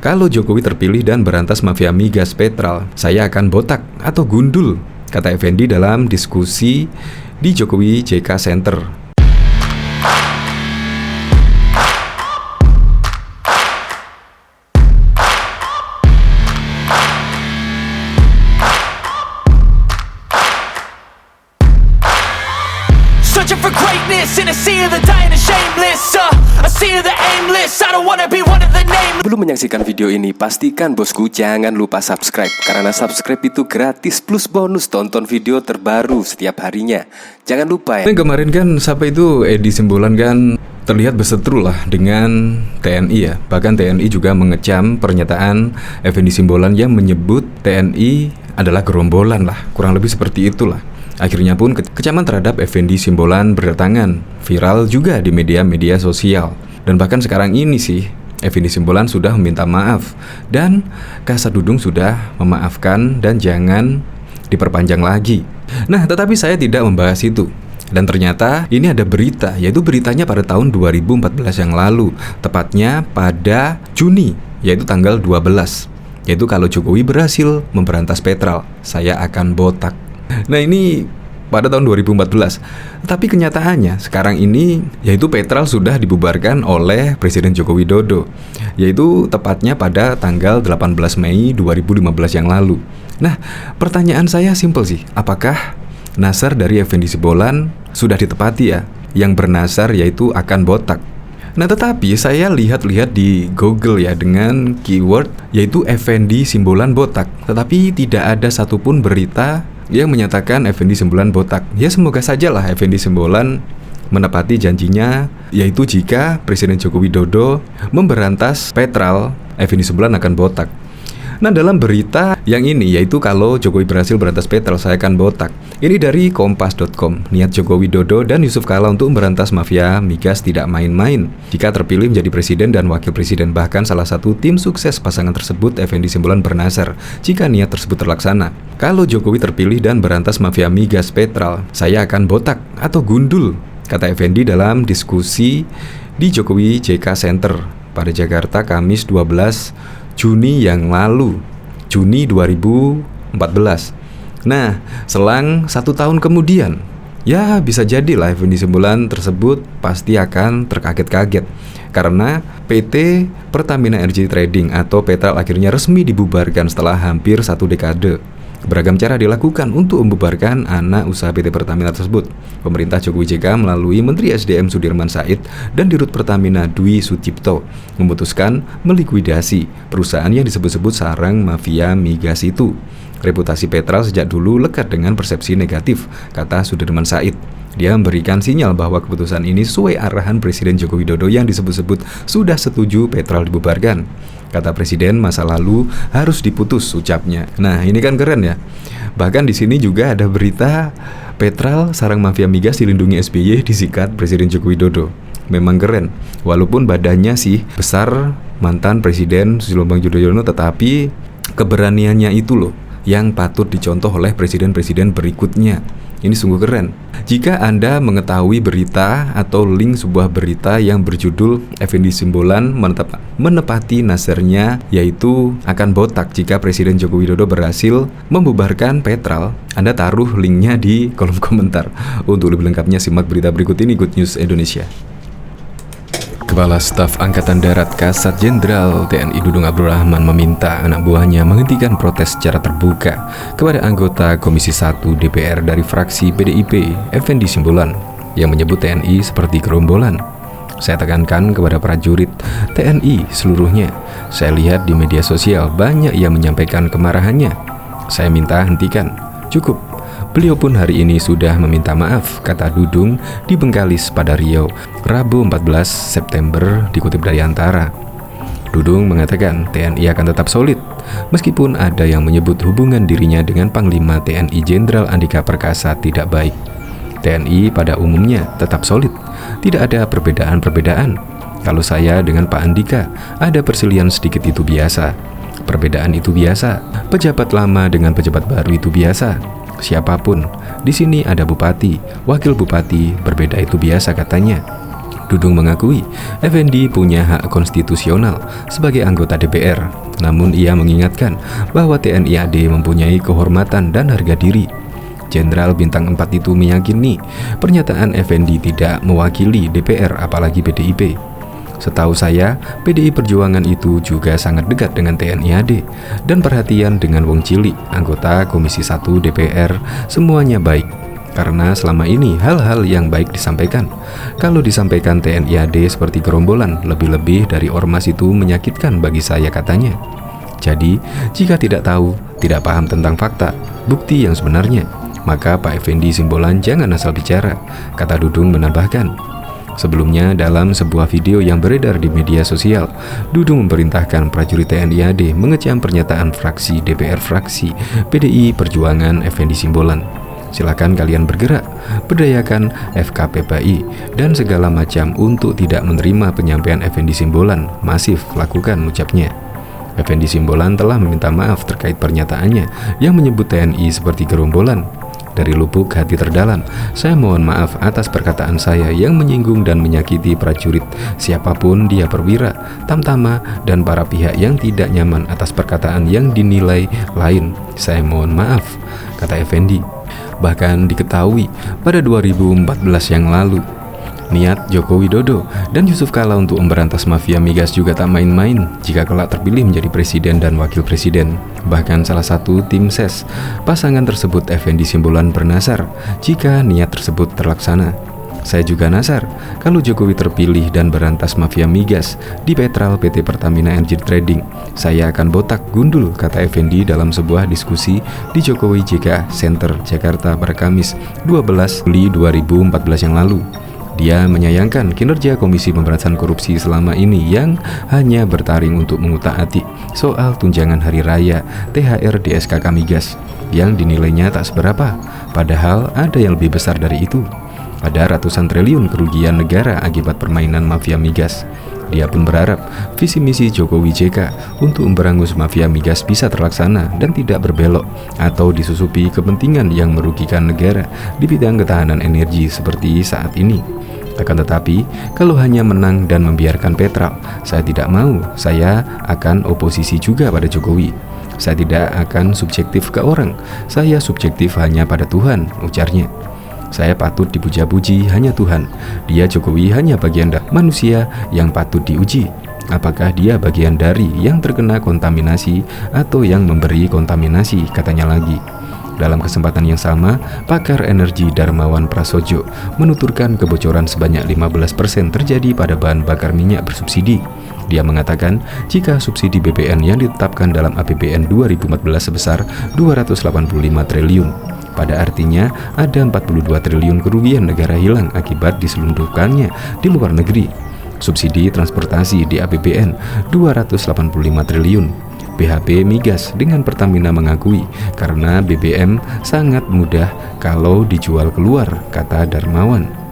Kalau Jokowi terpilih dan berantas mafia migas Petrol, saya akan botak atau gundul, kata Effendi dalam diskusi di Jokowi JK Center. Searching for greatness in a sea of the dying and shameless, a sea of the aimless. I don't wanna be one of the nameless. Belum menyaksikan video ini, pastikan bosku jangan lupa subscribe, karena subscribe itu gratis plus bonus tonton video terbaru setiap harinya. Jangan lupa ya. Kemarin kan siapa itu Edi Simbolon kan terlihat berseteru lah dengan TNI ya. Bahkan TNI juga mengecam pernyataan Effendi Simbolon yang menyebut TNI adalah gerombolan lah, kurang lebih seperti itulah. Akhirnya pun kecaman terhadap Effendi Simbolon berdatangan, viral juga di media-media sosial. Dan bahkan sekarang ini sih, Effendi Simbolon sudah meminta maaf dan Kasa Dudung sudah memaafkan dan jangan diperpanjang lagi. Nah, tetapi saya tidak membahas itu. Dan ternyata ini ada berita, yaitu beritanya pada tahun 2014 yang lalu, tepatnya pada Juni, yaitu tanggal 12. Yaitu kalau Jokowi berhasil memberantas Petrol, saya akan botak. Nah, ini pada tahun 2014. Tapi kenyataannya sekarang ini yaitu Petrol sudah dibubarkan oleh Presiden Joko Widodo, yaitu tepatnya pada tanggal 18 Mei 2015 yang lalu. Nah, pertanyaan saya simpel sih, apakah nasar dari Effendi Simbolon sudah ditepati ya? Yang bernasar yaitu akan botak. Nah, tetapi saya lihat-lihat di Google ya dengan keyword yaitu Effendi Simbolon botak, tetapi tidak ada satupun berita yang menyatakan Effendi Simbolon botak. Ya, semoga sajalah Effendi Simbolon menepati janjinya, yaitu jika Presiden Joko Widodo memberantas Petrol, Effendi Simbolon akan botak. Nah, dalam berita yang ini, yaitu kalau Jokowi berhasil berantas Petrol, saya akan botak. Ini dari kompas.com. Niat Joko Widodo dan Yusuf Kala untuk memberantas mafia migas tidak main-main. Jika terpilih menjadi presiden dan wakil presiden, bahkan salah satu tim sukses pasangan tersebut, Effendi Simbolon bernasar jika niat tersebut terlaksana. Kalau Jokowi terpilih dan berantas mafia migas Petrol, saya akan botak atau gundul, kata Effendi dalam diskusi di Jokowi JK Center pada Jakarta Kamis 12 Juni yang lalu, Juni 2014. Nah, selang 1 tahun kemudian, ya bisa jadilah Effendi Simbolon tersebut pasti akan terkaget-kaget karena PT Pertamina Energy Trading atau Petrol akhirnya resmi dibubarkan setelah hampir 1 dekade. Beragam cara dilakukan untuk membubarkan anak usaha PT Pertamina tersebut. Pemerintah Jokowi JK melalui Menteri SDM Sudirman Said dan Dirut Pertamina Dwi Sucipto memutuskan melikuidasi perusahaan yang disebut-sebut sarang mafia migas itu. Reputasi Petrol sejak dulu lekat dengan persepsi negatif, kata Sudirman Said. Dia memberikan sinyal bahwa keputusan ini sesuai arahan Presiden Joko Widodo yang disebut-sebut sudah setuju Petrol dibubarkan. Kata Presiden, masa lalu harus diputus, ucapnya. Nah, ini kan keren ya. Bahkan di sini juga ada berita Petrol sarang mafia migas dilindungi SBY disikat Presiden Joko Widodo. Memang keren. Walaupun badannya sih besar mantan Presiden Susilo Bambang Yudhoyono, tetapi keberaniannya itu loh yang patut dicontoh oleh presiden-presiden berikutnya. Ini sungguh keren. Jika Anda mengetahui berita atau link sebuah berita yang berjudul Effendi Simbolon menepati nasarnya yaitu akan botak jika Presiden Joko Widodo berhasil membubarkan Petrol, Anda taruh linknya di kolom komentar. Untuk lebih lengkapnya simak berita berikut ini. Good News Indonesia. Kepala Staf Angkatan Darat Kasat Jenderal TNI Dudung Abdurrahman meminta anak buahnya menghentikan protes secara terbuka kepada anggota Komisi 1 DPR dari fraksi PDIP, Effendi Simbolon, yang menyebut TNI seperti gerombolan. Saya tekankan kepada prajurit TNI seluruhnya. Saya lihat di media sosial banyak yang menyampaikan kemarahannya. Saya minta hentikan. Cukup. Beliau pun hari ini sudah meminta maaf, kata Dudung di Bengkalis pada Riau, Rabu 14 September, dikutip dari Antara. Dudung mengatakan TNI akan tetap solid, meskipun ada yang menyebut hubungan dirinya dengan Panglima TNI Jenderal Andika Perkasa tidak baik. TNI pada umumnya tetap solid, tidak ada perbedaan-perbedaan. Kalau saya dengan Pak Andika ada persilihan sedikit itu biasa. Perbedaan itu biasa, pejabat lama dengan pejabat baru itu biasa. Siapapun, di sini ada bupati, wakil bupati, berbeda itu biasa, katanya. Dudung mengakui Effendi punya hak konstitusional sebagai anggota DPR. Namun ia mengingatkan bahwa TNI AD mempunyai kehormatan dan harga diri. Jenderal Bintang 4 itu meyakini pernyataan Effendi tidak mewakili DPR apalagi PDIP. Setahu saya, PDI Perjuangan itu juga sangat dekat dengan TNI AD dan perhatian dengan Wong Cilik, anggota Komisi 1 DPR, semuanya baik. Karena selama ini hal-hal yang baik disampaikan. Kalau disampaikan TNI AD seperti gerombolan, lebih-lebih dari ormas itu menyakitkan bagi saya, katanya. Jadi, jika tidak tahu, tidak paham tentang fakta, bukti yang sebenarnya, maka Pak Effendi Simbolon jangan asal bicara, kata Dudung menambahkan. Sebelumnya, dalam sebuah video yang beredar di media sosial, Dudung memerintahkan prajurit TNI AD mengecam pernyataan fraksi DPR fraksi PDI Perjuangan Effendi Simbolon. Silakan kalian bergerak, berdayakan FKPPI dan segala macam untuk tidak menerima penyampaian Effendi Simbolon. Masif lakukan, ucapnya. Effendi Simbolon telah meminta maaf terkait pernyataannya yang menyebut TNI seperti gerombolan. Dari lubuk hati terdalam, saya mohon maaf atas perkataan saya yang menyinggung dan menyakiti prajurit, siapapun dia, perwira, tamtama, dan para pihak yang tidak nyaman atas perkataan yang dinilai lain. Saya mohon maaf, kata Effendi. Bahkan diketahui pada 2014 yang lalu, niat Joko Widodo dan Yusuf Kala untuk memberantas mafia migas juga tak main-main jika kelak terpilih menjadi presiden dan wakil presiden. Bahkan salah satu tim ses pasangan tersebut, Effendi Simbolon, bernasar jika niat tersebut terlaksana. Saya juga nasar kalau Jokowi terpilih dan berantas mafia migas di Petral PT Pertamina Energy Trading. Saya akan botak gundul, kata Effendi dalam sebuah diskusi di Jokowi JK Center Jakarta pada Kamis 12 Juli 2014 yang lalu. Dia menyayangkan kinerja Komisi Pemberantasan Korupsi selama ini yang hanya bertaring untuk mengutak-atik soal tunjangan hari raya THR di SKK Migas yang dinilainya tak seberapa, padahal ada yang lebih besar dari itu. Ada ratusan triliun kerugian negara akibat permainan mafia migas. Dia pun berharap visi misi Jokowi JK untuk memberangus mafia migas bisa terlaksana dan tidak berbelok atau disusupi kepentingan yang merugikan negara di bidang ketahanan energi seperti saat ini. Akan tetapi, kalau hanya menang dan membiarkan Petral, saya tidak mau. Saya akan oposisi juga pada Jokowi. Saya tidak akan subjektif ke orang. Saya subjektif hanya pada Tuhan, ujarnya. Saya patut dipuja-puji hanya Tuhan. Dia, Jokowi, hanya bagian dari manusia yang patut diuji. Apakah dia bagian dari yang terkena kontaminasi atau yang memberi kontaminasi, katanya lagi. Dalam kesempatan yang sama, pakar energi Darmawan Prasojo menuturkan kebocoran sebanyak 15% terjadi pada bahan bakar minyak bersubsidi. Dia mengatakan jika subsidi BPN yang ditetapkan dalam APBN 2014 sebesar 285 triliun, pada artinya ada 42 triliun kerugian negara hilang akibat diselundupkannya di luar negeri. Subsidi transportasi di APBN 285 triliun. BHP Migas dengan Pertamina mengakui karena BBM sangat mudah kalau dijual keluar, kata Darmawan.